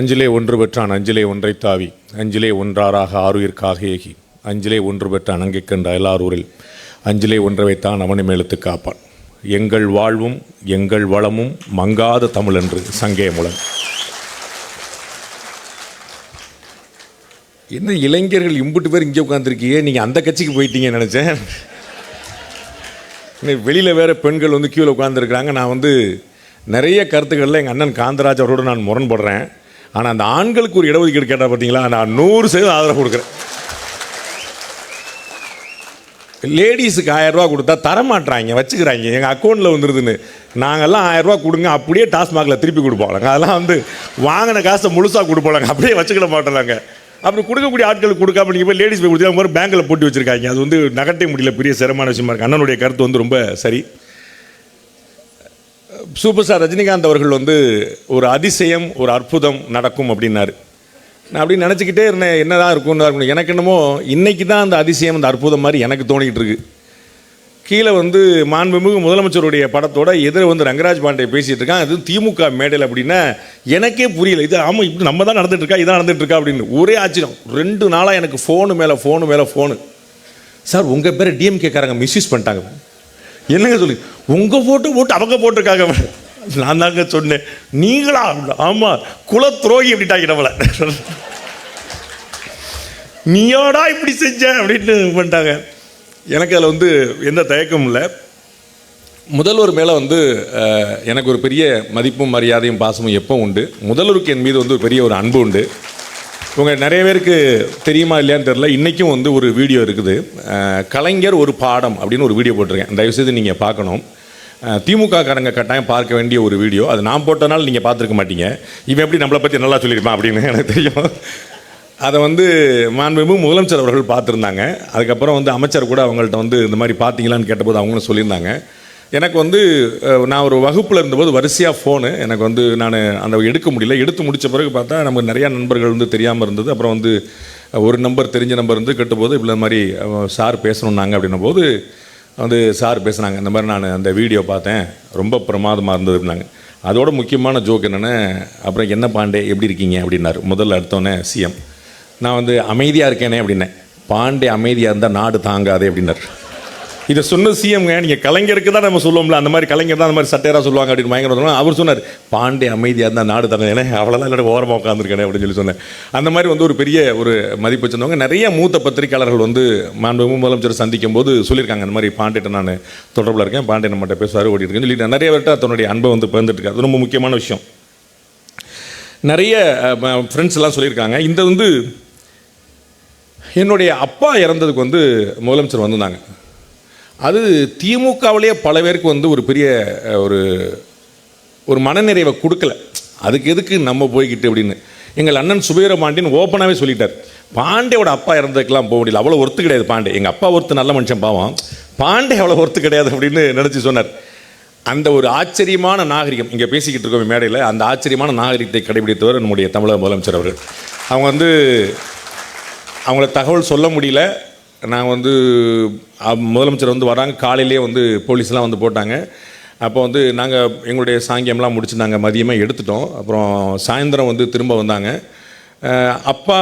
அஞ்சிலே ஒன்று பெற்றான் அஞ்சிலே ஒன்றை தாவி அஞ்சிலே ஒன்றாராக ஆறுயிர்க்காக ஏகி அஞ்சிலே ஒன்று பெற்ற அணங்கை கண்ட எல்லாரூரில் அஞ்சிலே ஒன்றை வைத்தான் அவனை மேலுத்து காப்பான். எங்கள் வாழ்வும் எங்கள் வளமும் மங்காத தமிழ் என்று சங்கே முழன். என்ன இளைஞர்கள் இம்புட்டு பேர் இங்கே உட்காந்துருக்கீங்க, நீங்கள் அந்த கட்சிக்கு போயிட்டீங்கன்னு நினச்சேன். வெளியில் வேறு பெண்கள் வந்து கியூவில் உட்காந்துருக்குறாங்க. நான் நிறைய கருத்துக்களில் எங்கள் அண்ணன் காந்தராஜ் அவரோடு நான் முரண்படுறேன். ஆனால் அந்த ஆண்களுக்கு ஒரு இடஒதுக்கீடு கேட்டால் பார்த்தீங்களா, நான் 100% ஆதரவு கொடுக்குறேன். லேடிஸுக்கு 1000 ரூபா கொடுத்தா தரமாட்டுறாங்க, வச்சுக்கிறாங்க. எங்கள் அக்கௌண்ட்டில் வந்துடுதுன்னு நாங்கள்லாம் 1000 ரூபா கொடுங்க, அப்படியே டாஸ்மாகில் திருப்பி கொடுப்போம்லங்க. அதெல்லாம் வாங்கின காசை முழுசாக கொடுப்போம்லங்க, அப்படியே வச்சுக்கிட மாட்டோம்லாங்க. அப்படி கொடுக்கக்கூடிய ஆட்களுக்கு கொடுக்காம நீங்கள் போய் லேடிஸ் போய் கொடுத்தா அவங்க பேங்கில் போட்டு வச்சுருக்காங்க. அது நகட்டே முடியல, பெரிய சிரமமான விஷயமா இருக்குது. அண்ணனுடைய கருத்து ரொம்ப சரி. சூப்பர் ஸ்டார் ரஜினிகாந்த் அவர்கள் ஒரு அதிசயம் ஒரு அற்புதம் நடக்கும் அப்படின்னாரு. நான் அப்படி நினச்சிக்கிட்டே இருந்தேன், என்னதான் இருக்கும்னு. எனக்கு என்னமோ இன்றைக்கி தான் அந்த அதிசயம் அந்த அற்புதம் மாதிரி எனக்கு தோணிக்கிட்டு இருக்கு. கீழே மாண்புமிகு முதலமைச்சருடைய படத்தோட எதிர ரங்கராஜ் பாண்டே பேசிகிட்டு இருக்கான். அது திமுக மேடையில் அப்படின்னா எனக்கே புரியல. இது ஆமாம், இப்படி நம்ம தான் நடந்துகிட்ருக்கா, இதான் நடந்துகிட்ருக்கா அப்படின்னு ஒரே ஆச்சரியம். 2 நாளாக எனக்கு ஃபோனு மேலே ஃபோனு. சார் உங்கள் பேரை டிஎம்கேக்காரங்க மிஸ்யூஸ் பண்ணிட்டாங்க. என்னங்க சொல்லி உங்கள் ஃபோட்டோ போட்டு அவங்க போட்டிருக்காங்க. நான் தாங்க சொன்னேன், நீங்களா? ஆமாம், குலத்ரோகி அப்படின்ட்டாங்க நம்மளை. நீயாடா இப்படி செஞ்ச அப்படின்னு பண்ணிட்டாங்க. எனக்கு அதில் எந்த தயக்கமும் இல்லை. முதல்வர் மேலே எனக்கு ஒரு பெரிய மதிப்பும் மரியாதையும் பாசமும் எப்போ உண்டு. முதல்வருக்கு என் மீது ஒரு பெரிய ஒரு அன்பு உண்டு. உங்கள் நிறைய பேருக்கு தெரியுமா இல்லையான்னு தெரில, இன்றைக்கும் ஒரு வீடியோ இருக்குது. கலைஞர் ஒரு பாடம் அப்படின்னு ஒரு வீடியோ போட்டிருக்கேன். தயவுசெய்து நீங்கள் பார்க்கணும். திமுக காரங்க கட்டாயம் பார்க்க வேண்டிய ஒரு வீடியோ. அது நான் போட்டனால நீங்கள் பார்த்துருக்க மாட்டீங்க. இவன் எப்படி நம்மளை பற்றி நல்லா சொல்லியிருப்பான் அப்படின்னு எனக்கு தெரியும். அதை மாண்புமிகு முதலமைச்சர் அவர்கள் பார்த்துருந்தாங்க. அதுக்கப்புறம் அமைச்சர் கூட அவங்கள்ட்ட இந்த மாதிரி பார்த்தீங்களான்னு கேட்டபோது அவங்களும் சொல்லியிருந்தாங்க. எனக்கு நான் ஒரு வகுப்பில் இருந்தபோது வரிசையாக ஃபோனு எனக்கு நான் அந்த எடுக்க முடியல. எடுத்து முடித்த பிறகு பார்த்தா நமக்கு நிறையா நண்பர்கள் தெரியாமல் இருந்தது. அப்புறம் ஒரு நம்பர் தெரிஞ்ச நம்பர் கேட்டபோது இப்படி மாதிரி சார் பேசணுன்னாங்க. அப்படின்னும் போது சார் பேசுனாங்க, இந்த மாதிரி நான் அந்த வீடியோ பார்த்தேன், ரொம்ப பிரமாதமாக இருந்தது அப்படின்னாங்க. அதோட முக்கியமான ஜோக் என்னென்னா, அப்புறம் என்ன பாண்டே எப்படி இருக்கீங்க அப்படின்னாரு. முதல்ல அடுத்தோன்னே சிஎம், நான் அமைதியாக இருக்கேனே அப்படின்னேன். பாண்டே அமைதியாக இருந்தால் நாடு தாங்காதே அப்படின்னார். இதை சொன்ன சிஎம்ங்க, நீங்கள் கலைஞருக்கு தான் நம்ம சொல்லுவோம்ல, அந்த மாதிரி கலைஞர் தான் அந்த மாதிரி சட்டையராக சொல்லுவாங்க அப்படின்னு பயங்கரம். அவர் சொன்னார், பாண்டே அமைதியாக இருந்தால் நாடு தானே, ஏன்னா அவ்வளோதான் இல்லை ஓரமாக உட்காந்துருக்கேன் அப்படின்னு சொல்லி சொன்னேன். அந்த மாதிரி ஒரு பெரிய ஒரு மதிப்பு வச்சுருந்தவங்க. நிறைய மூத்த பத்திரிகையாளர்கள் மாண்புமிகு முதலமைச்சர் சந்திக்கும் போது சொல்லியிருக்காங்க, இந்த மாதிரி பாண்டேட்ட நான் தொடர்பில் இருக்கேன், பாண்டே நம்மகிட்ட பேசுவார் ஓடி இருக்கேன்னு சொல்லிட்டு நிறைய பேர்ட்ட தன்னுடைய அன்பை பகிர்ந்துட்டு இருக்காரு. அது ரொம்ப முக்கியமான விஷயம். நிறைய ஃப்ரெண்ட்ஸ் எல்லாம் சொல்லியிருக்காங்க. இந்த என்னுடைய அப்பா இறந்ததுக்கு முதலமைச்சர் வந்திருந்தாங்க. அது திமுகவிலேயே பல பேருக்கு ஒரு பெரிய ஒரு மனநிறைவை கொடுக்கல. அதுக்கு எதுக்கு நம்ம போய்கிட்டு அப்படின்னு எங்கள் அண்ணன் சுபீரபாண்டியன் ஓப்பனாகவே சொல்லிட்டார். பாண்டேயோட அப்பா இறந்ததுக்கெல்லாம் போக முடியல, அவ்வளோ ஒர்த்து கிடையாது பாண்டே. எங்கள் அப்பா ஒருத்தர் நல்ல மனுஷன் பாவம், பாண்டே அவ்வளோ ஒர்த்து கிடையாது அப்படின்னு நினச்சி சொன்னார். அந்த ஒரு ஆச்சரியமான நாகரிகம் இங்கே பேசிக்கிட்டு இருக்கோம் மேடையில், அந்த ஆச்சரியமான நாகரிகத்தை கடைபிடித்தவர் நம்முடைய தமிழக முதலமைச்சர் அவர்கள். அவங்க அவங்கள தகவல் சொல்ல முடியல. நான் முதலமைச்சர் வராங்க, காலையிலேயே போலீஸ்லாம் போட்டாங்க. அப்போ நாங்கள் எங்களுடைய சாங்கியம்லாம் முடிச்சு நாங்கள் மதியமாக எடுத்துட்டோம். அப்புறம் சாயந்தரம் திரும்ப வந்தாங்க. அப்பா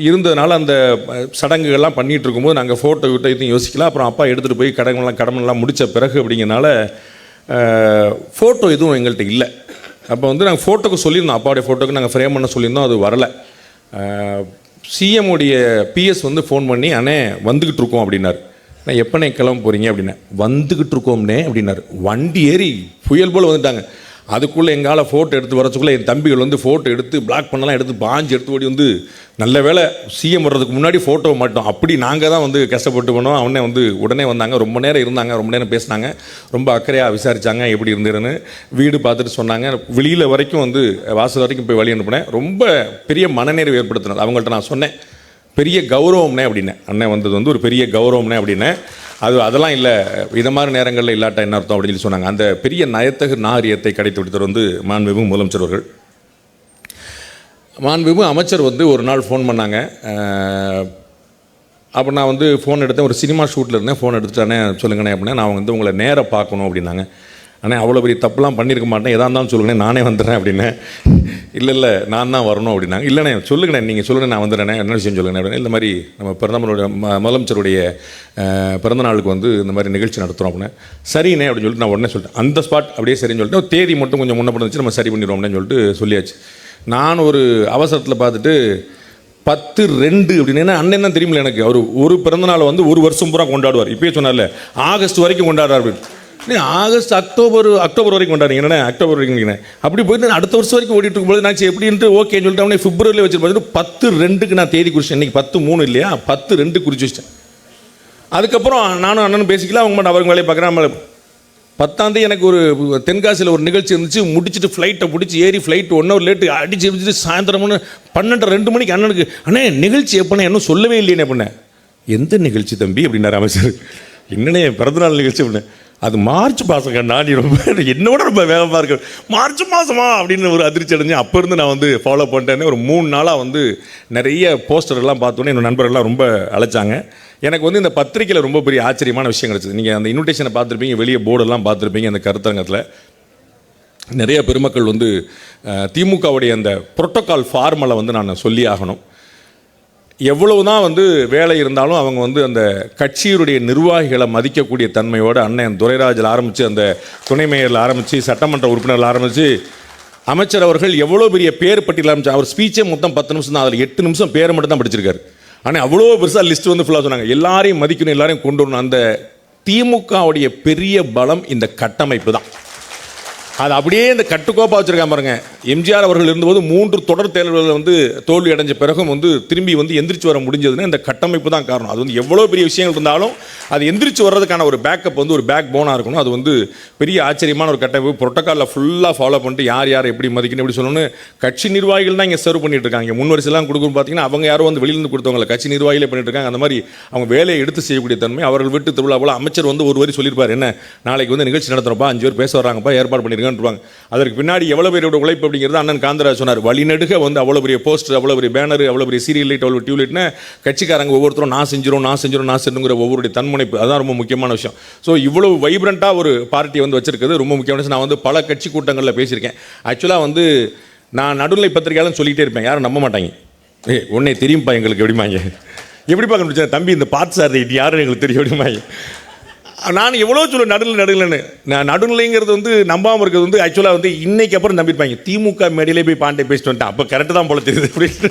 இருந்ததுனால அந்த சடங்குகள்லாம் பண்ணிகிட்டு இருக்கும்போது நாங்கள் ஃபோட்டோ விட்டு எதுவும் யோசிக்கலாம். அப்புறம் அப்பா எடுத்துகிட்டு போய் கடமெல்லாம் முடித்த பிறகு அப்படிங்கிறனால ஃபோட்டோ எதுவும் எங்கள்கிட்ட இல்லை. அப்போ நாங்கள் ஃபோட்டோக்கு சொல்லியிருந்தோம், அப்பாவுடைய ஃபோட்டோக்கு நாங்கள் ஃப்ரேம் பண்ண சொல்லியிருந்தோம், அது வரலை. சிஎம்முடைய பிஎஸ் ஃபோன் பண்ணி, அண்ணே வந்துக்கிட்டு இருக்கோம் அப்படின்னாரு. நான் எப்போனே கிளம்ப போகிறீங்க அப்படின்னேன். வந்துக்கிட்டு இருக்கோம்னே அப்படின்னாரு. வண்டி ஏறி புயல் போல் வந்துட்டாங்க. அதுக்குள்ளே எங்கால் ஃபோட்டோ எடுத்து வரச்சுக்குள்ளே என் தம்பிகள் ஃபோட்டோ எடுத்து பிளாக் பண்ணலாம் எடுத்து பாஞ்சு எடுத்து ஓடி நல்ல வேலை சிஎம் வர்றதுக்கு முன்னாடி ஃபோட்டோ மாட்டோம். அப்படி நாங்கள் தான் கஷ்டப்பட்டு பண்ணோம். அவனே உடனே வந்தாங்க, ரொம்ப நேரம் இருந்தாங்க, ரொம்ப நேரம் பேசினாங்க, ரொம்ப அக்கறையாக விசாரித்தாங்க எப்படி இருந்ததுன்னு. வீடு பார்த்துட்டு சொன்னாங்க. வெளியில் வரைக்கும் வாசல் வரைக்கும் போய் வழி அனுப்பினேன். ரொம்ப பெரிய மனநிறைவு ஏற்படுத்தினது. அவங்கள்ட்ட நான் சொன்னேன், பெரிய கௌரவம்னே அப்படின்னேன். அண்ணன் வந்தது ஒரு பெரிய கௌரவம்னே அப்படின்னேன். அதெல்லாம் இல்லை, இதை மாதிரி நேரங்களில் இல்லாட்டா என்ன அர்த்தம் அப்படின்னு சொல்லி சொன்னாங்க. அந்த பெரிய நயத்தகு நாகரிகத்தை கடைத்து விடுத்தவர் மாண்புமிகு முதலமைச்சர் அவர்கள். மாண்புமிகு அமைச்சர் ஒரு நாள் ஃபோன் பண்ணாங்க. அப்போ நான் ஃபோன் எடுத்தேன், ஒரு சினிமா ஷூட்டில் இருந்தேன். ஃபோன் எடுத்துட்டானே, சொல்லுங்கண்ணே அப்படின்னா, நான் உங்களை நேராக பார்க்கணும் அப்படின்னாங்க. ஆனால் அவ்வளோ பெரிய தப்புலாம் பண்ணியிருக்க மாட்டேன், எதாக இருந்தாலும் சொல்லுங்கண்ணே, நானே வந்துடுறேன் அப்படின்னேன். இல்லை நான் தான் வரணும் அப்படின்னாங்க. இல்லைண்ணே சொல்லுங்கண்ணே, நீங்கள் சொல்லுங்கள், நான் வந்துடுறேண்ணே, என்ன விஷயம் சொல்லுங்கண்ணே அப்படின்னா, இந்த மாதிரி நம்ம பிரதமருடைய முதலமைச்சருடைய பிறந்த நாளுக்கு வந்து இந்த மாதிரி நிகழ்ச்சி நடத்துகிறோம் அப்படின்னா, சரிண்ணே அப்படின்னு சொல்லிட்டு நான் உடனே சொல்லிட்டேன். அந்த ஸ்பாட் அப்படியே சரின்னு சொல்லிட்டு தேதி மட்டும் கொஞ்சம் முன்ன பண்ணி நம்ம சரி பண்ணிடுவோம் அப்படின்னு சொல்லிட்டு சொல்லியாச்சு. நான் ஒரு அவசரத்தில் பார்த்துட்டு 10/2 அப்படின்னு, அண்ணன் தான் தெரியுமில்ல எனக்கு, அவர் ஒரு பிறந்தநாள் வந்து ஒரு வருஷம் பூரா கொண்டாடுவார். இப்போயே சொன்னார்ல ஆகஸ்ட் வரைக்கும் கொண்டாடுறார் அப்படின்னு. ஆகஸ்ட் அக்டோபர் வரைக்கும் கொண்டாடுறீங்க, என்ன அக்டோபர் வரைக்கும் அப்படி போயிட்டு அடுத்த வருஷம் வரைக்கும் ஓடிட்டு இருக்கும்போது நான் எப்படின்ட்டு ஓகேன்னு சொல்லிட்டு அவனே பிப்ரவரியில் வச்சு பார்த்துட்டு 10/2 நான் தேதி குறிச்சேன். இன்றைக்கி 10/3 இல்லையா, 10/2 குறிச்சு வச்சிட்டேன். அதுக்கப்புறம் நானும் அண்ணனும் பேசிக்கலாம், அவங்க மட்டும் அவங்க வேலையை பார்க்குறேன். 10ஆம் தேதி எனக்கு ஒரு தென்காசியில் ஒரு நிகழ்ச்சி இருந்துச்சு. முடிச்சுட்டு ஃப்ளைட்டை பிடிச்சி ஏறி ஃப்ளைட் 1 ஹவர் லேட்டு அடிச்சு வச்சுட்டு சாயந்தரம் 12:30 மணிக்கு அண்ணனுக்கு, அண்ணே நிகழ்ச்சி எப்போண்ணே இன்னும் சொல்லவே இல்லையே பண்ணேன். எந்த நிகழ்ச்சி தம்பி அப்படின்னாரு அமைச்சர். என்னண்ணே பிறந்தநாள் நிகழ்ச்சி அப்படின்னேன். அது மார்ச் மாதம் கண்ணா, நீ ரொம்ப என்னோட ரொம்ப வேகமாக இருக்கு, மார்ச் மாதமா அப்படின்னு ஒரு அதிர்ச்சி அடைஞ்சு அப்போ இருந்து நான் வந்து ஃபாலோ பண்ணிட்டேன்னு ஒரு 3 நாளாக வந்து நிறைய போஸ்டர்லாம் பார்த்தோன்னே என்னோட நண்பர்கள்லாம் ரொம்ப அழைச்சாங்க. எனக்கு வந்து இந்த பத்திரிக்கையில் ரொம்ப பெரிய ஆச்சரியமான விஷயம் கிடச்சிது. நீங்கள் அந்த இன்விடேஷனை பார்த்துருப்பீங்க, வெளியே போர்டெல்லாம் பார்த்துருப்பீங்க. அந்த கருத்தரங்கத்தில் நிறைய பெருமக்கள் வந்து திமுகவுடைய அந்த புரோட்டோகால் ஃபார்மலை வந்து நான் சொல்லி ஆகணும். எவ்வளவு தான் வந்து வேலை இருந்தாலும் அவங்க வந்து அந்த கட்சியுடைய நிர்வாகிகளை மதிக்கக்கூடிய தன்மையோடு அண்ணன் துரைராஜில் ஆரம்பித்து, அந்த துணை மேயரில் ஆரம்பித்து, சட்டமன்ற உறுப்பினர்கள் ஆரம்பித்து, அமைச்சர் அவர்கள் எவ்வளோ பெரிய பேர் பட்டியல் ஆரம்பிச்சு. அவர் ஸ்பீச்சே மொத்தம் 10 நிமிஷம் தான், அதில் 8 நிமிஷம் பேரை மட்டும் தான் படிச்சிருக்காரு. ஆனால் அவ்வளோ பெருசாக லிஸ்ட் வந்து ஃபுல்லாக சொன்னாங்க. எல்லாரையும் மதிக்கணும், எல்லாரையும் கொண்டு வரணும். அந்த திமுகவுடைய பெரிய பலம் இந்த கட்டமைப்பு தான். அது அப்படியே இந்த கட்டுக்கோப்பாக வச்சுருக்காம பாருங்க. எம்ஜிஆர் அவர்கள் இருந்தபோது 3 தொடர் தேர்தல்களில் வந்து தோல்வி அடைஞ்ச பிறகும் வந்து திரும்பி வந்து எந்திரிச்சு வர முடிஞ்சதுன்னா இந்த கட்டமைப்பு தான் காரணம். அது வந்து எவ்வளோ பெரிய விஷயங்கள் இருந்தாலும் அது எந்திரிச்சு வர்றதுக்கான ஒரு பேக்கப் வந்து ஒரு பேக் போனாக இருக்கணும். அது வந்து பெரிய ஆச்சரியமான ஒரு கட்டமைப்பு. புரோட்டோக்காலில் ஃபுல்லாக ஃபாலோ பண்ணிட்டு யார் எப்படி மதிக்கணும் எப்படி சொல்லணும்னு கட்சி நிர்வாகிகள் தான் இங்கே சர்வ் பண்ணிட்டு இருக்காங்க. முன்வரிசைலாம் கொடுக்கும் பார்த்தீங்கன்னா அவங்க யாரும் வந்து வெளியிலேருந்து கொடுத்தவங்களை கட்சி நிர்வாகிகளே பண்ணிட்டு இருக்காங்க. அந்த மாதிரி அவங்க வேலையை எடுத்து செய்யக்கூடிய தன்மை அவர்கள் விட்டு திருவிழா போல. அமைச்சர் வந்து ஒரு வரி சொல்லியிருப்பார், என்ன நாளைக்கு வந்து நிகழ்ச்சி நடத்துகிறப்பா 5 பேர் பேச வர்றாங்கப்பா, ஏற்பாடு பண்ணியிருக்காங்க. அதற்கு பின்னாடி எவ்வளவு பேரோட உழைப்பு அப்படிங்கிறது அண்ணன் காந்தராஜ் சொன்னார். வழிநடுக வந்து அவ்வளோ பெரிய போஸ்டர், அவ்வளோ பெரிய பேனர், அவ்வளோ பெரிய சீரியல் லைட், அவ்வளோ டியூப்லைட்னு கட்சிக்காரங்க ஒவ்வொருத்தரும் நான் செஞ்சிடும் ஒவ்வொருடைய தன்முனைப்பு. அதான் ரொம்ப முக்கியமான விஷயம். ஸோ இவ்வளவு வைப்ரண்ட்டாக ஒரு பார்ட்டியை வந்து வச்சிருக்கிறது ரொம்ப முக்கியமான விஷயம். நான் வந்து பல கட்சி கூட்டங்களில் பேசியிருக்கேன். ஆக்சுவலாக வந்து நான் நடுநிலை பத்திரிகையாளன்னு சொல்லிகிட்டே இருப்பேன், யாரும் நம்ப மாட்டாங்க. உடனே தெரியும்ப்பா எங்களுக்கு எப்படிமாங்க, எப்படி பார்க்க முடியாது தம்பி இந்த பார்த்து சார் இது யாரும் எங்களுக்கு தெரியும் எப்படிமாங்க. நான் எவ்வளோ சொல்லுவேன் நடுநிலைன்னு. நான் நடுநிலைங்கிறது வந்து நம்பாமல் இருக்கிறது வந்து ஆக்சுவலாக வந்து இன்னைக்கு அப்புறம் நம்பியிருப்பாங்க. திமுக மேடையிலே போய் பாண்டே பேசிட்டு வந்துட்டேன், அப்போ கரெக்டு தான் போல தெரியுது அப்படின்னு.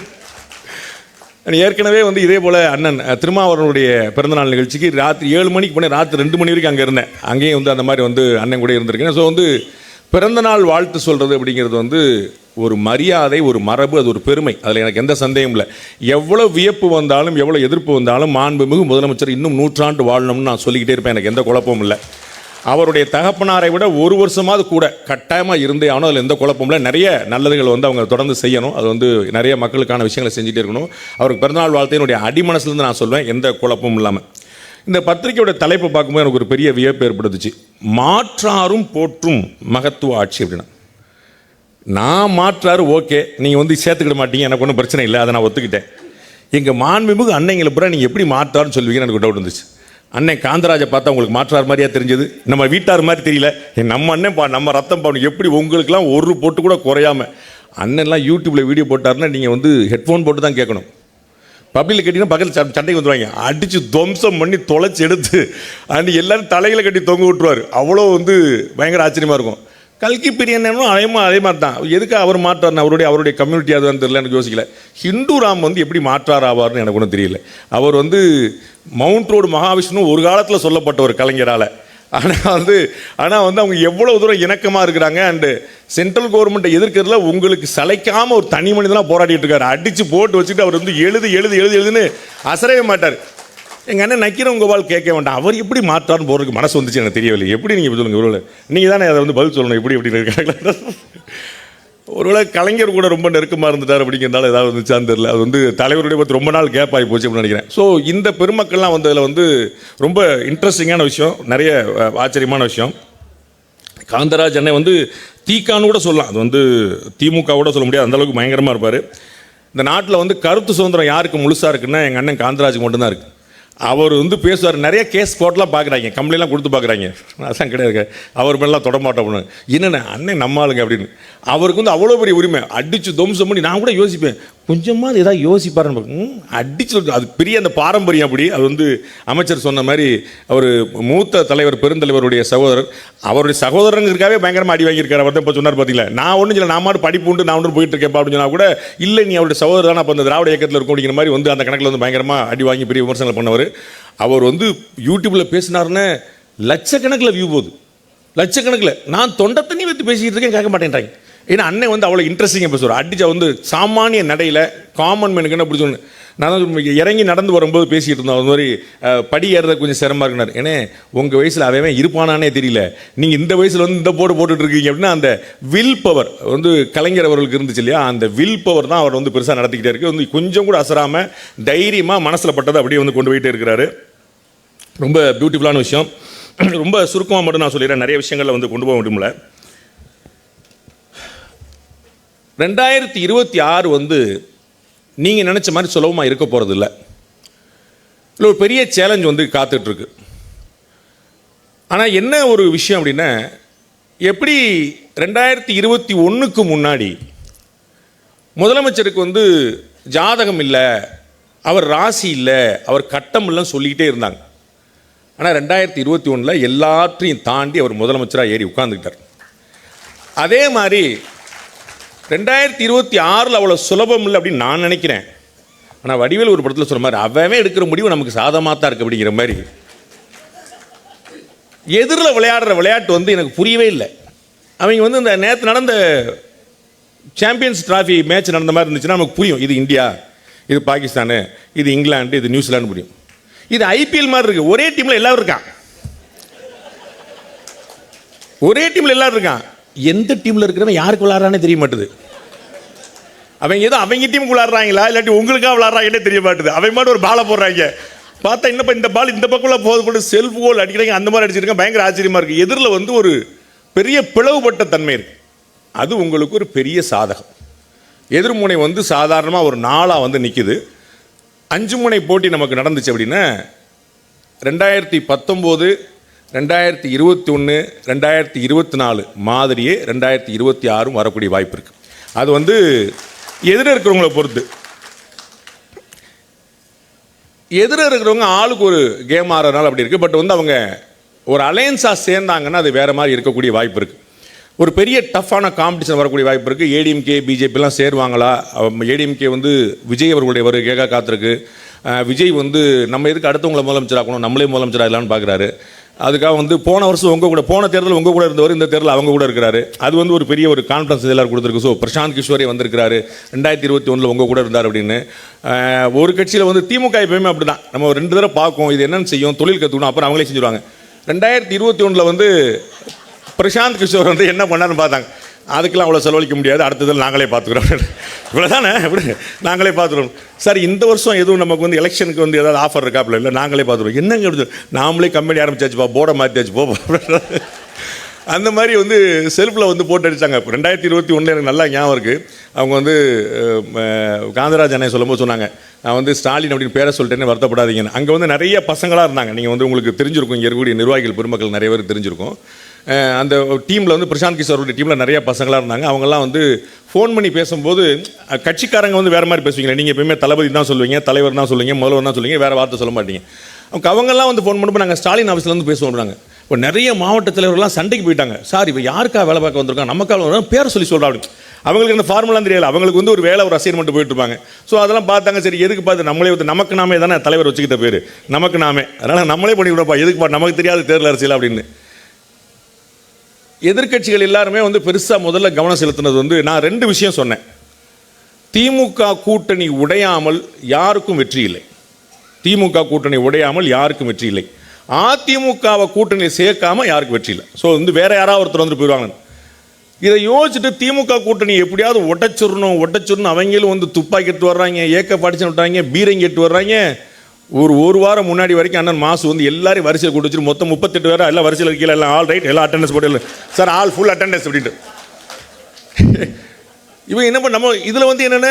ஏற்கனவே வந்து இதே போல் அண்ணன் திருமாவளவனுடைய பிறந்தநாள் நிகழ்ச்சிக்கு ராத்திரி 7 மணிக்கு போனேன், ராத்திரி 2 மணி வரைக்கும் அங்கே இருந்தேன். அங்கேயும் வந்து அந்த மாதிரி வந்து அண்ணன் கூட இருந்திருக்கேன். ஸோ வந்து பிறந்தநாள் வாழ்த்து சொல்கிறது அப்படிங்கிறது வந்து ஒரு மரியாதை, ஒரு மரபு, அது ஒரு பெருமை. அதில் எனக்கு எந்த சந்தேகமும் இல்லை. எவ்வளோ வியப்பு வந்தாலும் எவ்வளோ எதிர்ப்பு வந்தாலும் மாண்புமிகு முதலமைச்சர் இன்னும் 100 ஆண்டு வாழணும்னு நான் சொல்லிக்கிட்டே இருப்பேன். எனக்கு எந்த குழப்பமும் இல்லை. அவருடைய தகப்பனாரை விட 1 வருஷமாவது கூட கட்டாயமாக இருந்தே ஆகணும், அதில் எந்த குழப்பமும் இல்லை. நிறைய நல்லதுகள் வந்து அவங்க தொடர்ந்து செய்யணும். அது வந்து நிறைய மக்களுக்கான விஷயங்களை செஞ்சுட்டே இருக்கணும். அவருக்கு பிறந்தநாள் வாழ்த்தையினுடைய அடிமனசுலேருந்து நான் சொல்வேன், எந்த குழப்பமும் இல்லாமல். இந்த பத்திரிகையோட தலைப்பை பார்க்கும்போது எனக்கு ஒரு பெரிய வியப்பு ஏற்படுத்துச்சு. மாற்றாரும் போற்றும் மகத்துவ ஆட்சி அப்படின்னா, நான் மாற்றாரு ஓகே, நீங்கள் வந்து சேர்த்துக்கிட மாட்டீங்க, எனக்கு ஒன்றும் பிரச்சனை இல்லை, அதை நான் ஒத்துக்கிட்டேன். எங்கள் மாண்புமிகு அன்னைங்களை பூரா நீங்கள் எப்படி மாற்றாருன்னு சொல்லுவீங்கன்னு எனக்கு டவுட் இருந்துச்சு. அண்ணன் காந்தராஜை பார்த்தா உங்களுக்கு மாற்றார் மாதிரியா தெரிஞ்சது, நம்ம வீட்டார் மாதிரி தெரியல. நம்ம அண்ணன் நம்ம ரத்தம் பாவம் எப்படி உங்களுக்குலாம் ஒரு போட்டு கூட குறையாமல். அண்ணன்லாம் யூடியூப்பில் வீடியோ போட்டாருன்னா நீங்கள் வந்து ஹெட்ஃபோன் போட்டு தான் கேட்கணும். பப்ளிக்கில் கட்டினா பக்கத்தில் சண்டைக்கு வந்துடுவாங்க, அடித்து துவம்சம் பண்ணி தொலைச்சி எடுத்து அண்ட் எல்லோரும் தலையில் கட்டி தொங்க விட்டுருவார். அவ்வளோ வந்து பயங்கர ஆச்சரியமாக இருக்கும். கல்கி பிரியனும் அதே மாதிரி தான். எதுக்கு அவர் மாற்றார், அவருடைய கம்யூனிட்டி அதுன்னு தெரியல, எனக்கு யோசிக்கல. ஹிந்து ராம் வந்து எப்படி மாற்றார் ஆவார்னு எனக்கு ஒன்றும் தெரியல. அவர் வந்து மவுண்ட் ரோடு மகாவிஷ்ணு ஒரு காலத்தில் சொல்லப்பட்ட ஒரு கலைஞரால். ஆனால் வந்து அவங்க எவ்வளோ தூரம் இணக்கமாக இருக்கிறாங்க. அண்டு சென்ட்ரல் கவர்மெண்ட்டை எதிர்க்கிறதுல உங்களுக்கு சளைக்காமல் ஒரு தனி மனிதனாக போராடிட்டு இருக்காரு. அடித்து போட்டு வச்சுட்டு அவர் வந்து எழுதுன்னு அசரவே மாட்டார். எங்கள் அண்ணன் நக்கீரன் கோபால் கேட்க வேண்டாம், அவர் எப்படி மாற்றான்னு போகிறதுக்கு மனசு வந்துச்சு எனக்கு தெரியவில்லை. எப்படி நீங்கள் சொல்லுங்கள், ஒருவேளை நீங்கள் தானே அதை வந்து பதில் சொல்லணும், எப்படி இருக்காங்க. ஒருவேளை கலைஞர் கூட ரொம்ப நெருக்கமாக இருந்துட்டார் அப்படிங்கிறதால ஏதாவது வந்துச்சான்னு தெரியல. அது வந்து தலைவருடைய பற்றி ரொம்ப நாள் கேப் ஆகி போச்சு அப்படின்னு நினைக்கிறேன். ஸோ இந்த பெருமக்கள்லாம் வந்ததில் வந்து ரொம்ப இன்ட்ரெஸ்டிங்கான விஷயம், நிறைய ஆச்சரியமான விஷயம். காந்தராஜ் அண்ணன் வந்து தீக்கான்னு கூட சொல்லலாம், அது வந்து திமுக கூட சொல்ல முடியாது, அந்தளவுக்கு பயங்கரமாக இருப்பார். இந்த நாட்டில் வந்து கருத்து சுதந்திரம் யாருக்கு முழுசாக இருக்குன்னா எங்கள் அண்ணன் காந்தராஜுக்கு மட்டும்தான் இருக்குது. அவர் வந்து பேசுவார். நிறைய கேஸ் போட்டெலாம் பார்க்குறாங்க, கம்ப்ளைண்ட்லாம் கொடுத்து பார்க்குறாங்க. அதான் கிடையாது, அவர் மேலாம் தொடமாட்டோம்னு. என்னென்ன அண்ணன் நம்ம ஆளுங்க அப்படின்னு. அவருக்கு வந்து அவ்வளோ பெரிய உரிமை. அடித்து துவம்சம் பண்ணி நான் கூட யோசிப்பேன், கொஞ்சமாக ஏதாவது யோசிப்பாருன்னு. அடிச்சு அது பெரிய அந்த பாரம்பரியம். அப்படி அது வந்து அமைச்சர் சொன்ன மாதிரி அவர் மூத்த தலைவர் பெருந்தலைவருடைய சகோதரர், அவருடைய சகோதரனுக்காகவே பயங்கரமாக அடி வாங்கியிருக்காரு. அவர் தான் இப்போ சொன்னார் பார்த்தீங்களா, நான் ஒன்றும் இல்லை, நான் மாட்டு படிப்பு உண்டு, நான் ஒன்று போயிட்டு இருக்கேன் அப்படின்னு சொன்னால் கூட, இல்லை நீ அவருடைய சகோதரர் தானே அப்போ அந்த திராவிட இயக்கத்தில் இருக்கும் அப்படிங்கிற மாதிரி வந்து அந்த கணக்கில் வந்து பயங்கரமாக அடி வாங்கி பெரிய விமர்சனங்கள் பண்ணவர். அவர் வந்து யூடியூப்பில் பேசினாருன்னு லட்சக்கணக்கில் வியூ போகுது, லட்சக்கணக்கில். நான் தொண்டை தண்ணி வைத்து பேசிக்கிட்டு இருக்கேன், கேட்க மாட்டேன்றாங்க. ஏன்னா அண்ணன் வந்து அவ்வளோ இன்ட்ரெஸ்டிங்காக பேசுவார். அடிச்சா வந்து சாமானிய நடையில் காமன் மேனுக்கு என்ன பிடிச்சோன்னு. நான் இறங்கி நடந்து வரும்போது பேசிகிட்டு இருந்தோம். அது மாதிரி படி ஏறுறது கொஞ்சம் சிரமமாக இருக்கிறார். ஏன்னா உங்கள் வயசில் அவன் இருப்பானானே தெரியல, நீங்கள் இந்த வயசில் வந்து இந்த போட்டுட்டு இருக்கீங்க அப்படின்னா அந்த வில் பவர் வந்து கலைஞர் அவர்களுக்கு இருந்துச்சு இல்லையா, அந்த வில் பவர் தான் அவர் வந்து பெருசாக நடத்திக்கிட்டே இருக்கு. வந்து கொஞ்சம் கூட அசராமல் தைரியமாக மனசில் பட்டதை அப்படியே வந்து கொண்டு போயிட்டே இருக்கிறாரு. ரொம்ப பியூட்டிஃபுல்லான விஷயம். ரொம்ப சுருக்கமாக மட்டும் நான் சொல்லிடுறேன், நிறைய விஷயங்களில் வந்து கொண்டு போக முடியல. 2026 வந்து நீங்கள் நினச்ச மாதிரி சுலபமாக இருக்க போகிறது இல்லை. இல்லை, ஒரு பெரிய சேலஞ்ச் வந்து காத்துட்ருக்கு. ஆனால் என்ன ஒரு விஷயம் அப்படின்னா, எப்படி 2021க்கு முன்னாடி முதலமைச்சருக்கு வந்து ஜாதகம் இல்லை, அவர் ராசி இல்லை, அவர் கட்டம் இல்லைன்னு சொல்லிக்கிட்டே இருந்தாங்க. ஆனால் 2021 எல்லாத்தையும் தாண்டி அவர் முதலமைச்சராக ஏறி உட்கார்ந்துக்கிட்டார். அதே மாதிரி 2026 அவ்வளோ சுலபம் இல்லை அப்படின்னு நான் நினைக்கிறேன். ஆனால் வடிவேல் ஒரு படத்தில் சொல்கிற மாதிரி, அவன் எடுக்கிற முடிவு நமக்கு சாதமாக தான் இருக்குது அப்படிங்கிற மாதிரி. எதிரில் விளையாடுற விளையாட்டு வந்து எனக்கு புரியவே இல்லை. அவங்க வந்து இந்த நேற்று நடந்த சாம்பியன்ஸ் டிராஃபி மேட்ச் நடந்த மாதிரி இருந்துச்சுன்னா நமக்கு புரியும், இது இந்தியா, இது பாகிஸ்தானு, இது இங்கிலாந்து, இது நியூசிலாந்து புரியும். இது ஐபிஎல் மாதிரி இருக்குது, ஒரே டீமில் எல்லாரும் இருக்கான், ஒரே டீமில் எல்லாரும் இருக்கான். எந்த டீமில் இருக்கிறவன் யாருக்கு விளாட்றானே தெரிய மாட்டுது. அவங்க ஏதோ அவங்க டீமுக்கு விளாட்றாங்களா இல்லாட்டி உங்களுக்காக விளாட்றாங்கன்னே தெரிய மாட்டுது. அவங்க மட்டும் ஒரு பாலை போடுறாங்க, பார்த்தா இன்னும் இந்த பால் இந்த பக்கம் போது போட்டு செல்ஃப் கோல் அடிக்கிறாங்க, அந்த மாதிரி அடிச்சிருக்காங்க. பயங்கர ஆச்சரியமாக இருக்குது. எதிரில் வந்து ஒரு பெரிய பிளவுபட்ட தன்மை இருக்குது. அது உங்களுக்கு ஒரு பெரிய சாதகம். எதிர்முனை வந்து சாதாரணமாக ஒரு நாளாக வந்து நிற்குது. 5 முனை போட்டி நமக்கு நடந்துச்சு அப்படின்னா 2019, 2021, 2024 மாதிரியே 2026 வரக்கூடிய வாய்ப்பு இருக்குது. அது வந்து எதிர இருக்கிறவங்கள பொறுத்து. எதிர இருக்கிறவங்க ஆளுக்கு ஒரு கேம் ஆடுறதுனால அப்படி இருக்குது. பட் வந்து அவங்க ஒரு அலையன்ஸாக சேர்ந்தாங்கன்னா அது வேறு மாதிரி இருக்கக்கூடிய வாய்ப்பு இருக்குது. ஒரு பெரிய டஃப்பான காம்படிஷன் வரக்கூடிய வாய்ப்பு இருக்குது. ஏடிஎம்கே பிஜேபிலாம் சேருவாங்களா? ஏடிஎம்கே வந்து விஜய் அவர்களுடைய வருகையாக காத்திருக்கு. விஜய் வந்து நம்ம எதுக்கு அடுத்தவங்களை முதலமைச்சராகணும், நம்மளே முதலமைச்சராகலான்னு பார்க்குறாரு. அதுக்காக வந்து போன வருஷம் உங்கள் கூட, போன தேர்தல் உங்கள் கூட இருந்தவர் இந்த தேர்தல் அவங்க கூட இருக்கிறாரு. அது வந்து ஒரு பெரிய ஒரு கான்ஃபிடன்ஸ் எல்லாரும் கொடுத்துருக்கு. ஸோ பிரசாந்த் கிஷோரே வந்திருக்கிறாரு, 2021 உங்கள் கூட இருந்தார் அப்படின்னு. ஒரு கட்சியில் வந்து திமுக எப்பயுமே அப்படி தான், நம்ம 2 தடவை பார்க்கும், இது என்னென்னு செய்யும், தொழில் கற்றுக்கணும், அப்புறம் அவங்களே செஞ்சுருவாங்க. 2021 வந்து பிரசாந்த் கிஷோர் வந்து என்ன பண்ணாருன்னு பார்த்தாங்க. அதுக்கெல்லாம் அவ்வளோ செலவழிக்க முடியாது, அடுத்ததில் நாங்களே பார்த்துக்குறோம், இவ்வளோ தானே, எப்படி நாங்களே பார்த்துக்கிறோம். சார் இந்த வருஷம் எதுவும் நமக்கு வந்து எலெக்ஷனுக்கு வந்து ஏதாவது ஆஃபர் இருக்காப்புல? இல்லை, நாங்களே பார்த்துருவோம். என்னங்க அப்படி நாமளே கம்பெனி ஆரம்பிச்சாச்சுப்பா, போர்டை மாற்றியாச்சு போ. அந்த மாதிரி வந்து செல்ஃபில் வந்து போட்டு அடித்தாங்க. 2021 எனக்கு நல்லா ஞாபகம் இருக்குது. அவங்க வந்து காந்தராஜ் அண்ணன் சொல்லும்போது சொன்னாங்க, நான் வந்து ஸ்டாலின் அப்படின்னு பேரை சொல்லிட்டேன்னு வருத்தப்படாதீங்கன்னு. அங்கே வந்து நிறைய பசங்களாக இருந்தாங்க. நீங்கள் வந்து உங்களுக்கு தெரிஞ்சிருக்கும், இங்கே இருக்கக்கூடிய நிர்வாகிகள் பெருமக்கள் நிறைய பேர் தெரிஞ்சிருக்கும். அந்த டீமில் வந்து பிரசாந்த் கிஷோருடைய டீமில் நிறைய பசங்களாக இருந்தாங்க. அவங்கெல்லாம் வந்து ஃபோன் பண்ணி பேசும்போது கட்சிக்காரங்க வந்து வேறு மாதிரி பேசுவீங்க. நீங்கள் எப்பயுமே தளபதி தான் சொல்லுவீங்க, தலைவர் தான் சொல்லுவீங்க, முதல்வர் தான் சொல்லுவீங்க, வேறு வார்த்தை சொல்ல மாட்டீங்க. அவங்கெல்லாம் வந்து ஃபோன் பண்ணும்போது நாங்கள் ஸ்டாலின் ஆஃபீஸ்லேருந்து பேசுவோம்னாங்க. இப்போ நிறைய மாவட்ட தலைவர்கள்லாம் சண்டைக்கு போயிட்டாங்க. சார் இப்போ யாருக்கா வேலை பார்க்க வந்திருக்காங்க, நமக்காக பேர் சொல்லி சொல்கிறா அப்படின்னு. அவங்களுக்கு இந்த ஃபார்முலாம் தெரியல, அவங்களுக்கு வந்து ஒரு வேலை, ஒரு அசைன்மெண்ட் போயிட்டு இருப்பாங்க. ஸோ அதெல்லாம் பார்த்தாங்க. சரி எதுக்கு பார்த்து நம்மளே வந்து நமக்கு நாமே தானே தலைவர் வச்சுக்கிட்ட பேர், நமக்கு நாமே, அதனால் நம்மளே பண்ணி விடப்பா, எதுக்கு நமக்கு தெரியாது தேர்தல் அரசியல் அப்படின்னு. எதிர்க்கட்சிகள் எல்லாருமே வந்து பெருசாக முதல்ல கவனம் செலுத்தினது வந்து, நான் 2 விஷயம் சொன்னேன். திமுக கூட்டணி உடையாமல் யாருக்கும் வெற்றி இல்லை. திமுக கூட்டணி உடையாமல் யாருக்கும் வெற்றி இல்லை. அதிமுகவை கூட்டணியை சேர்க்காம யாருக்கும் வெற்றி இல்லை. ஸோ வந்து வேற யாராவது ஒருத்தர் வந்து போயிடுவாங்க. இதை யோசிச்சுட்டு திமுக கூட்டணி எப்படியாவது ஒட்டச்சிடணும் அவங்களும் வந்து துப்பாக்கி எடுத்து வர்றாங்க, ஏக்க படிச்சு விட்டாங்க, பீரங்கி எடுத்து வர்றாங்க. ஒரு வாரம் முன்னாடி வரைக்கும் அண்ணன் மாசு வந்து எல்லாரையும் வரிசையில் கூட்டு வச்சு மொத்தம் 38 பேர் எல்லாம் வரிசையில் இருக்கீங்க, எல்லாம் ஆல் ரைட், எல்லாம் அட்டெண்டன்ஸ் போட்டு சார் ஆல் ஃபுல் அட்டெண்டன்ஸ் அப்படின்ட்டு. இவங்க என்ன பண்ண நம்ம இதில் வந்து என்னென்ன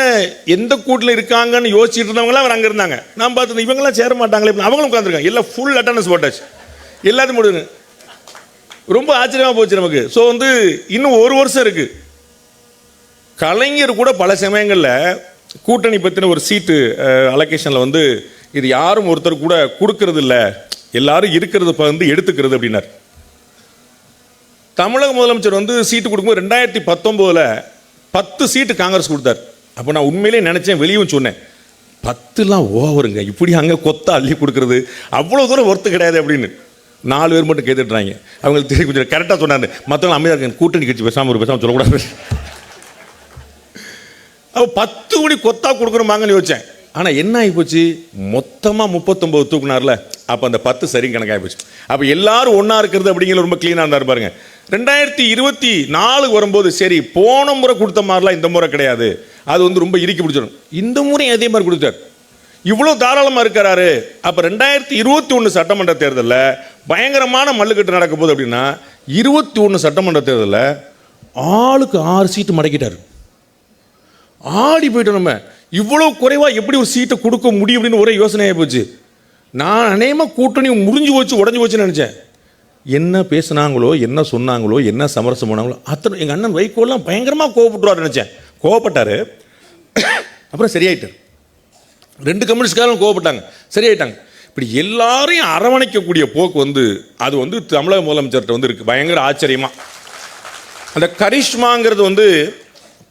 எந்த கூட்டில் இருக்காங்கன்னு யோசிச்சுட்டு இருந்தவங்களாம் அவர் அங்கே இருந்தாங்க. நான் பார்த்து இவங்கெல்லாம் சேர மாட்டாங்களே, அவங்களும் உட்காந்துருக்காங்க. எல்லாம் ஃபுல் அட்டண்டன்ஸ் போட்டாச்சு, எல்லாத்தையும் முடியுங்க. ரொம்ப ஆச்சரியமாக போச்சு நமக்கு. ஸோ வந்து இன்னும் ஒரு வருஷம் இருக்குது. கலைஞர் கூட பல சமயங்களில் கூட்டணி பற்றின ஒரு சீட்டு அலோகேஷனில் வந்து இது யாரும் ஒருத்தர் கூட கொடுக்கறது இல்லை, எல்லாரும் இருக்கிறது வந்து எடுத்துக்கிறது அப்படின்னார். தமிழக முதலமைச்சர் வந்து சீட்டு கொடுக்கும்போது 2019 10 சீட்டு காங்கிரஸ் கொடுத்தார். அப்போ நான் உண்மையிலே நினச்சேன், வெளியும் சொன்னேன், 10லாம் ஓவருங்க, இப்படி அங்கே கொத்த அள்ளி கொடுக்குறது அவ்வளோ தூரம் ஒர்த்து கிடையாது அப்படின்னு. 4 பேர் மட்டும் கேட்டுட்றாங்க. அவங்களுக்கு தெரியும், கொஞ்சம் கரெக்டாக சொன்னாங்க. மற்றவங்க அமைதியாக இருக்காங்க, கூட்டணி கட்சி பேசாமல் சொல்லக்கூடாது. அப்போ 10 கோடி கொத்தா கொடுக்குறோமாங்கன்னு யோசிச்சேன். ஆனால் என்ன ஆகி போச்சு, மொத்தமாக 39 தூக்குனார்ல, அப்போ அந்த 10 சரி கணக்காகி போச்சு. அப்போ எல்லாரும் ஒன்றா இருக்கிறது அப்படிங்கிற ரொம்ப க்ளீனாக இருந்தார் பாருங்க. 2024 வரும்போது சரி, போன முறை கொடுத்த மாதிரிலாம் இந்த முறை கிடையாது, அது வந்து ரொம்ப இறுக்கி பிடிச்சிடும். இந்த முறை அதே மாதிரி கொடுத்தார், இவ்வளோ தாராளமாக இருக்கிறாரு. அப்போ 2021 சட்டமன்ற தேர்தலில் பயங்கரமான மல்லுக்கட்டு நடக்க போகுது. அப்படின்னா 21 சட்டமன்ற தேர்தலில் ஆளுக்கு 6 சீட்டு மடக்கிட்டார். ஆடி போயிட்டோம். நம்ம இவ்வளோ குறைவாக எப்படி ஒரு சீட்டை கொடுக்க முடியும் அப்படின்னு ஒரே யோசனையாக போச்சு. நான் அநேகமாக கூட்டணி முடிஞ்சு போச்சு, உடஞ்சி போச்சுன்னு நினச்சேன். என்ன பேசுனாங்களோ, என்ன சொன்னாங்களோ, என்ன சமரசம் பண்ணாங்களோ அத்தனை எங்கள் அண்ணன் வைகோலாம் பயங்கரமாக கோவப்பட்டுருவார் நினச்சேன். கோவப்பட்டார், அப்புறம் சரியாயிட்டார். 2 கம்யூனிஸ்ட்காரும் கோவப்பட்டாங்க, சரியாயிட்டாங்க. இப்படி எல்லாரையும் அரவணைக்கக்கூடிய போக்கு வந்து அது வந்து தமிழக முதலமைச்சர்கிட்ட வந்து இருக்குது. பயங்கர ஆச்சரியமாக அந்த கரிஷ்மாங்கிறது வந்து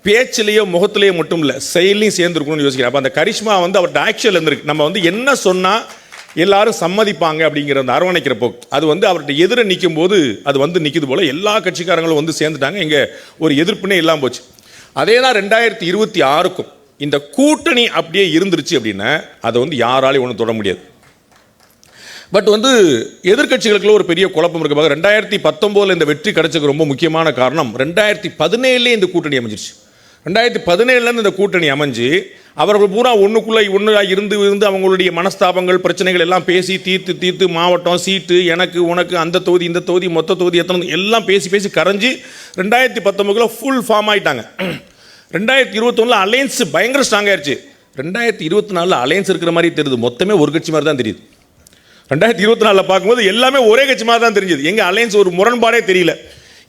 பேச்சிலேயோ முகத்திலேயோ மட்டும் இல்லை, செயலையும் சேர்ந்துருக்கணும்னு யோசிக்கிறேன். அப்போ அந்த கரிஷ்மா வந்து அவர்கிட்ட ஆக்சுவல் இருந்திருக்கு. நம்ம வந்து என்ன சொன்னால் எல்லாரும் சம்மதிப்பாங்க அப்படிங்கிற அந்த அரவணைக்கிற போக்கு அது வந்து அவர்கிட்ட எதிர நிற்கும் போது அது வந்து நிற்கிது போல் எல்லா கட்சிக்காரங்களும் வந்து சேர்ந்துட்டாங்க. இங்கே ஒரு எதிர்ப்புனே இல்லாமல் போச்சு. அதே தான் 2026க்கும் இந்த கூட்டணி அப்படியே இருந்துருச்சு அப்படின்னா அதை வந்து யாராலையும் ஒன்றும் தொட முடியாது. பட் வந்து எதிர்கட்சிகளுக்குள்ள ஒரு பெரிய குழப்பம் இருக்கு. 2019 இந்த வெற்றி கிடைச்சதுக்கு ரொம்ப முக்கியமான காரணம் 2017 இந்த கூட்டணி அமைஞ்சிருச்சு. 2017 இந்த கூட்டணி அமைஞ்சு அவர்கள் பூரா ஒன்றுக்குள்ளே ஒன்றாக இருந்து அவங்களுடைய மனஸ்தாபங்கள் பிரச்சனைகள் எல்லாம் பேசி தீர்த்து மாவட்டம் சீட்டு எனக்கு உனக்கு அந்த தொகுதி இந்த தொகுதி மொத்த தொகுதி எத்தனை எல்லாம் பேசி கரைஞ்சி 2019 ஃபுல் ஃபார்ம் ஆகிட்டாங்க. 2021 அலையன்ஸ் பயங்கர ஸ்ட்ராங் ஆயிடுச்சு. 2024 அலையன்ஸ் இருக்கிற மாதிரி தெரியுது, மொத்தமே ஒரு கட்சி மாதிரி தான் தெரியுது. 2024 பார்க்கும்போது எல்லாமே ஒரே கட்சி மாதிரி தான் தெரிஞ்சது. எங்கள் அலையன்ஸ் ஒரு முரண்பாடே தெரியல.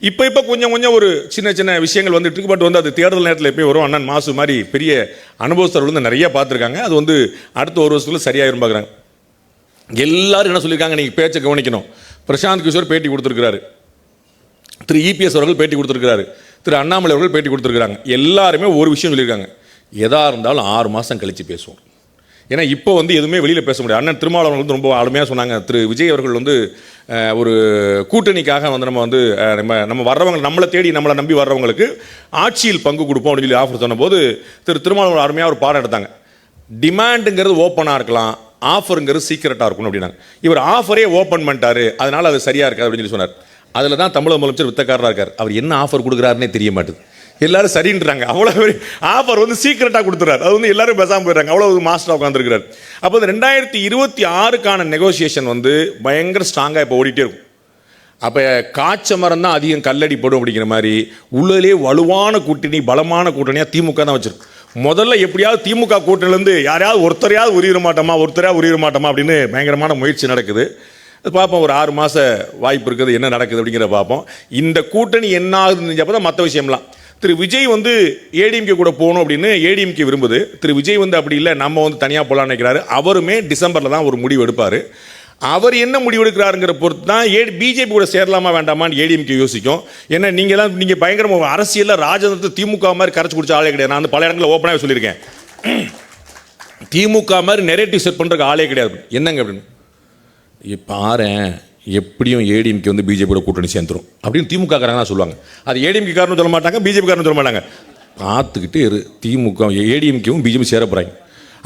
இப்போ கொஞ்சம் ஒரு சின்ன விஷயங்கள் வந்துட்டு இருக்கு. பட் வந்து அது தேர்தல் நேரத்தில் எப்பயும் வரும். அண்ணன் மாசு மாதிரி பெரிய அனுபவஸ்தர்கள் வந்து நிறைய பார்த்துருக்காங்க. அது வந்து அடுத்த ஒரு வருஷத்துல சரியாயிரும் பார்க்குறாங்க. எல்லாரும் என்ன சொல்லியிருக்காங்க, நீங்கள் பேச்சை கவனிக்கணும். பிரசாந்த் கிஷோர் பேட்டி கொடுத்துருக்கிறாரு, திரு இபிஎஸ் அவர்கள் பேட்டி கொடுத்துருக்கிறாரு, திரு அண்ணாமலை அவர்கள் பேட்டி கொடுத்துருக்காங்க. எல்லாருமே ஒரு விஷயம் சொல்லியிருக்காங்க, எதாக இருந்தாலும் 6 மாதம் கழித்து பேசுவோம். ஏன்னா இப்போ வந்து எதுவுமே வெளியில் பேச முடியாது. அண்ணன் திருமாவளவன் வந்து ரொம்ப ஆளுமையாக சொன்னாங்க. திரு விஜய் அவர்கள் வந்து ஒரு கூட்டணிக்காக வந்து நம்ம வர்றவங்க நம்மளை தேடி நம்மளை நம்பி வர்றவங்களுக்கு ஆட்சியில் பங்கு கொடுப்போம் அப்படின்னு சொல்லி ஆஃபர் சொன்னபோது திரு திருமாவளவன் அருமையாக ஒரு பாடம் எடுத்தாங்க. டிமாண்டுங்கிறது ஓப்பனாக இருக்கலாம், ஆஃபருங்கிறது சீக்கிரட்டாக இருக்கணும் அப்படின்னாங்க. இவர் ஆஃபரே ஓப்பன் பண்ணிட்டாரு, அதனால் அது சரியாக இருக்காது அப்படின்னு சொல்லி சொன்னார். அதில் தான் தமிழக முதலமைச்சர் வித்தக்காரராக இருக்கார். அவர் என்ன ஆஃபர் கொடுக்குறாருன்னே தெரிய மாட்டுது. எல்லாரும் சரின்றாங்க, அவ்வளோ ஆஃபர் வந்து சீக்கிரட்டாக கொடுத்துறாரு. அது வந்து எல்லாரும் பேசாமல் போயிடுறாங்க, அவ்வளோ மாஸ்டராக உட்காந்துருக்கிறார். அப்போ இந்த 2026க்கான நெகோசியேஷன் வந்து பயங்கர ஸ்ட்ராங்காக இப்போ ஓடிட்டே இருக்கும். அப்போ காய்ச்ச மரம் தான் அதிகம் கல்லடி போடும் அப்படிங்கிற மாதிரி உள்ளே வலுவான கூட்டணி பலமான கூட்டணியாக திமுக தான் வச்சிருக்கு. முதல்ல எப்படியாவது திமுக கூட்டணிலேருந்து யாரையாவது ஒருத்தரையாவது உரியிட மாட்டோமா அப்படின்னு பயங்கரமான முயற்சி நடக்குது. பார்ப்போம், ஒரு 6 மாத வாய்ப்பு இருக்குது, என்ன நடக்குது அப்படிங்கிற பார்ப்போம். இந்த கூட்டணி என்ன ஆகுதுன்னு தான் மற்ற விஷயம்லாம். திரு விஜய் வந்து ஏடிஎம்கே கூட போகணும் அப்படின்னு ஏடிஎம்கே விரும்புது. திரு விஜய் வந்து அப்படி இல்லை, நம்ம வந்து தனியாக போகலான்னு நினைக்கிறாரு. அவருமே டிசம்பரில் தான் ஒரு முடிவு எடுப்பார். அவர் என்ன முடிவு எடுக்கிறாருங்கிற பொறுத்து தான் பிஜேபி கூட சேரலாமா வேண்டாமான்னு ஏடிஎம்கே யோசிக்கும். ஏன்னா நீங்கள் பயங்கரமாக அரசியலில் ராஜதந்திர திமுக மாதிரி கரைச்சி குடிச்ச ஆளே கிடையாது. நான் வந்து பல இடங்களில் ஓப்பனாக சொல்லியிருக்கேன், திமுக மாதிரி நெரேட்டிவ் செட் பண்ணுறதுக்கு ஆளே கிடையாது. என்னங்க அப்படின்னு பாரு, எப்படியும் ஏடிஎம்கே வந்து பிஜேபியோட கூட்டணி சேர்ந்துரும் அப்படின்னு திமுக காரங்க சொல்லுவாங்க. அது ஏடிஎம்கே காரனும் சொல்ல மாட்டாங்க, பிஜேபி காரனும் சொல்ல மாட்டாங்க. பார்த்துக்கிட்டு திமுக ஏடிஎம்கேவும் பிஜேபி சேர போகிறாங்க.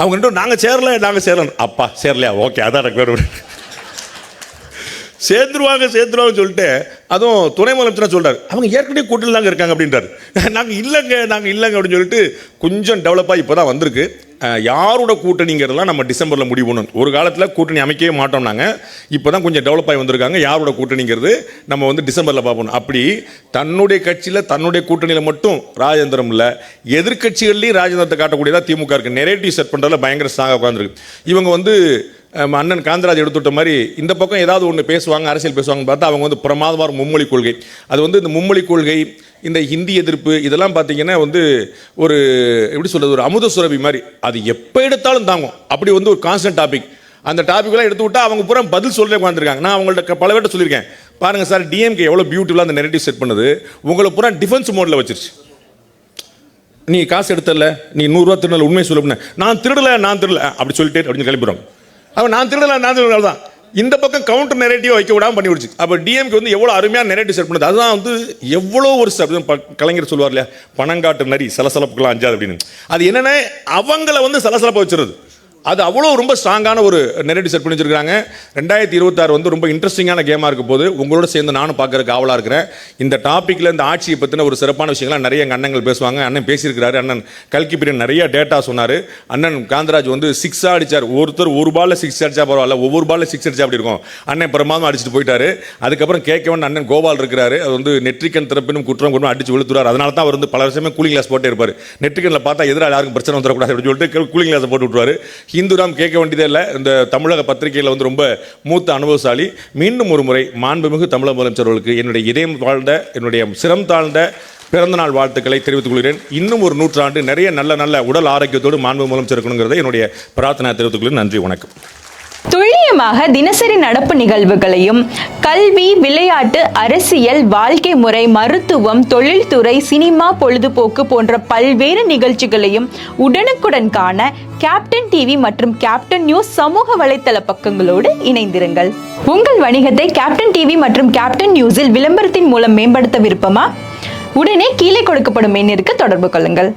அவங்க நாங்கள் சேரலாம் அப்பா சேரலையா, ஓகே அதான் எனக்கு வேறு சேர்ந்துருவாங்கன்னு சொல்லிட்டு அதுவும் துணை முதலமைச்சர் சொல்றாரு, அவங்க ஏற்கனவே கூட்டணி தாங்க இருக்காங்க அப்படின்றாரு. நாங்கள் இல்லைங்க அப்படின்னு சொல்லிட்டு கொஞ்சம் டெவலப்பாக இப்போ தான் வந்திருக்கு. யாரோட கூட்டணிங்கிறதெல்லாம் நம்ம டிசம்பரில் முடிவு பண்ணணும். ஒரு காலத்தில் கூட்டணி அமைக்கவே மாட்டோம் நாங்கள், இப்போ தான் கொஞ்சம் டெவலப் ஆகி வந்திருக்காங்க. யாரோட கூட்டணிங்கிறது நம்ம வந்து டிசம்பரில் பார்ப்போம். அப்படி தன்னுடைய கட்சியில் தன்னுடைய கூட்டணியில் மட்டும் ராஜேந்திரம் இல்லை, எதிர்கட்சிகள்லையும் ராஜேந்திரத்தை காட்டக்கூடியதாக திமுக இருக்குது. நெரேட்டிவ் செட் பண்ணுறதுல பயங்கர ஸ்ட்ராங்காக உட்காந்துருக்கு. இவங்க வந்து அண்ணன் காந்தராஜ் எடுத்துட்ட மாதிரி இந்த பக்கம் ஏதாவது ஒன்று பேசுவாங்க, அரசியல் பேசுவாங்கன்னு பார்த்தா அவங்க வந்து பிரமாதமான மும்மொழி கொள்கை. அது வந்து இந்த மும்மொழி கொள்கை, இந்த ஹிந்தி எதிர்ப்பு, இதெல்லாம் பார்த்தீங்கன்னா வந்து ஒரு எப்படி சொல்கிறது, ஒரு அமுத சுரபி மாதிரி. அது எப்போ எடுத்தாலும் தாங்கும். அப்படி வந்து ஒரு கான்ஸ்டன்ட் டாபிக். அந்த டாபிக்லாம் எடுத்து விட்டா அவங்க பூரா பதில் சொல்ல உட்காந்துருக்காங்க. நான் அவங்கள்ட்ட பல பேர்ட்ட சொல்லியிருக்கேன், பாருங்கள் சார், டிஎம்கே எவ்வளோ பியூட்டிஃபுல்லாக அந்த நெரேட்டிவ் செட் பண்ணுது, உங்களை பூரா டிஃபென்ஸ் மோடில் வச்சிருச்சு. நீ காசு எடுத்தல, நீ 100 ரூபா திருடல, உண்மை சொல்ல, நான் திருடலை அப்படி சொல்லிட்டு அப்படின்னு கிளம்பிடுறோம். அவன் நான் திருடல தான். இந்த பக்கம் கவுண்டர் நெரேட்டிவ் வைக்க விடாமல் பண்ணி விடுச்சு. அப்போ டிஎம்கே வந்து எவ்வளோ அருமையாக நெரேட்டிவ் செட் பண்ணுது. அதுதான் வந்து எவ்வளோ ஒரு கலைஞர் சொல்லுவார் இல்லையா, பணங்காட்டு நரி சலசலப்புக்கெல்லாம் அஞ்சாது அப்படின்னு. அது என்னென்ன அவங்கள வந்து சலசலப்பை வச்சுருது. அது அவ்வளோ ரொம்ப ஸ்ட்ராங்கான ஒரு நெரேட்டிவ் செட் பண்ணி வச்சிருக்காங்க. 2026 வந்து ரொம்ப இன்ட்ரெஸ்டிங்கான கேமாக இருக்க போது உங்களோட சேர்ந்து நானும் பார்க்கறதுக்கு ஆவலாக இருக்கிறேன். இந்த டாப்பிக்கில் இந்த ஆட்சியை பற்றின ஒரு சிறப்பான விஷயங்கள்லாம் நிறைய எங்கள் அண்ணங்கள் பேசுவாங்க. அண்ணன் பேசியிருக்கிறாரு. அண்ணன் கல்கி பிரியன் நிறைய டேட்டா சொன்னார். அண்ணன் காந்தராஜ் வந்து 6 அடிச்சார். ஒருத்தர் ஒரு பாலில் 6 அடிச்சா பரவாயில்ல, ஒவ்வொரு பாலில் 6 அடிச்சா அப்படி இருக்கும். அண்ணன் பிரமாதம் அடிச்சுட்டு போயிட்டாரு. அதுக்கப்புறம் கேட்கவன் அண்ணன் கோபால் இருக்கிறாரு. அது வந்து நெற்றிக்கன் திறப்பினும் குற்றம் கொண்டு அடிச்சு விழுத்துறாரு. அதனால தான் அவர் வந்து பல வருஷமே கூலிங் கிளாஸ் போட்டே இருப்பார். நெற்றிக்கனில் பார்த்தா எதிராக யாருக்கும் பிரச்சனை வந்துடக்கூடாது அப்படின்னு சொல்லிட்டு கூலிங் கிளாஸ் போட்டு விட்டுருவாரு. ஹிந்துராம் கேட்க வேண்டியதே இல்லை. இந்த தமிழக பத்திரிகையில் வந்து ரொம்ப மூத்த அனுபவசாலி. மீண்டும் ஒரு முறை மாண்புமிகு தமிழக முதலமைச்சர்களுக்கு என்னுடைய இதயம் வாழ்ந்த, என்னுடைய சிரம் தாழ்ந்த பிறந்தநாள் வாழ்த்துக்களை தெரிவித்துக் கொள்கிறேன். இன்னும் ஒரு 100 ஆண்டு நிறைய நல்ல உடல் ஆரோக்கியத்தோடு மாண்புமிகு முதலமைச்சர் இருக்கணுங்கிறத என்னுடைய பிரார்த்தனை தெரிவித்துக் கொள்கிறேன். நன்றி, வணக்கம். துல்லியமாக தினசரி நடப்பு நிகழ்வுகளையும் கல்வி, விளையாட்டு, அரசியல், வாழ்க்கை முறை, மருத்துவம், தொழில்துறை, சினிமா, பொழுதுபோக்கு போன்ற பல்வேறு நிகழ்ச்சிகளையும் உடனுக்குடன் காண கேப்டன் டிவி மற்றும் கேப்டன் நியூஸ் சமூக வலைத்தள பக்கங்களோடு இணைந்திருங்கள். உங்கள் வணிகத்தை கேப்டன் டிவி மற்றும் கேப்டன் நியூஸில் விளம்பரத்தின் மூலம் மேம்படுத்த விருப்பமா? உடனே கீழே கொடுக்கப்படும் எண்ணிற்கு தொடர்பு கொள்ளுங்கள்.